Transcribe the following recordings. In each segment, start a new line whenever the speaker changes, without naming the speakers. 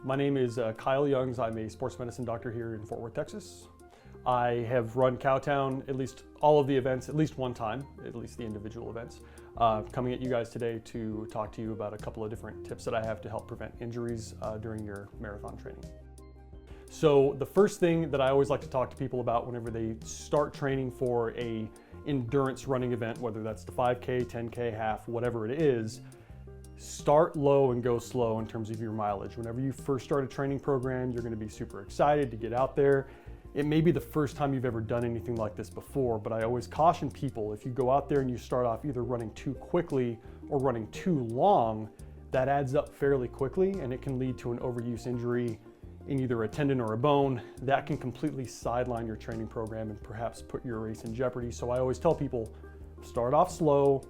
My name is Kyle Youngs. I'm a sports medicine doctor here in Fort Worth, Texas. I have run Cowtown, at least all of the events, at least one time, at least the individual events. Coming at you guys today to talk to you about a couple of different tips that I have to help prevent injuries during your marathon training. So the first thing that I always like to talk to people about whenever they start training for a endurance running event, whether that's the 5K, 10K, half, whatever it is, start low and go slow in terms of your mileage. Whenever you first start a training program, you're going to be super excited to get out there. It may be the first time you've ever done anything like this before, but I always caution people, if you go out there and you start off either running too quickly or running too long, that adds up fairly quickly and it can lead to an overuse injury in either a tendon or a bone. That can completely sideline your training program and perhaps put your race in jeopardy. So I always tell people, start off slow,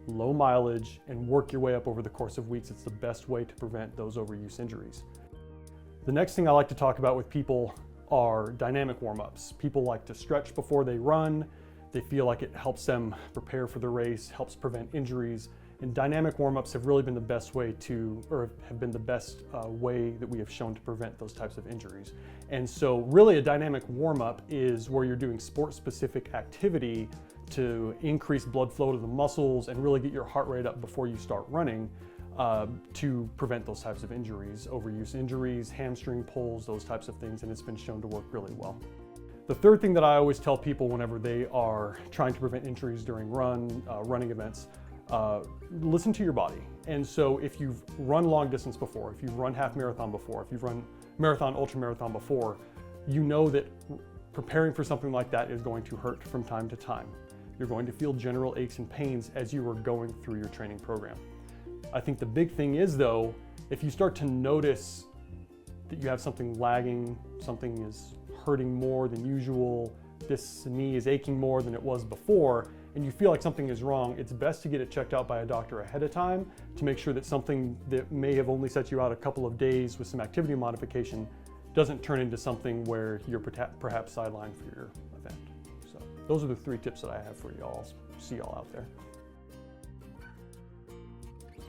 low mileage, and work your way up over the course of weeks. It's the best way to prevent those overuse injuries. The next thing I like to talk about with people are dynamic warm-ups. People like to stretch before they run. They feel like it helps them prepare for the race, helps prevent injuries. And dynamic warm-ups have really been the best way way that we have shown to prevent those types of injuries. And so really a dynamic warm-up is where you're doing sport-specific activity to increase blood flow to the muscles and really get your heart rate up before you start running to prevent those types of injuries, overuse injuries, hamstring pulls, those types of things, and it's been shown to work really well. The third thing that I always tell people whenever they are trying to prevent injuries during running events, listen to your body. And so if you've run long distance before, if you've run half marathon before, if you've run marathon, ultra marathon before, you know that preparing for something like that is going to hurt from time to time. You're going to feel general aches and pains as you are going through your training program. I think the big thing is though, if you start to notice that you have something lagging, something is hurting more than usual, this knee is aching more than it was before, and you feel like something is wrong, it's best to get it checked out by a doctor ahead of time to make sure that something that may have only set you out a couple of days with some activity modification doesn't turn into something where you're perhaps sidelined for your event. So those are the 3 tips that I have for y'all. See y'all out there.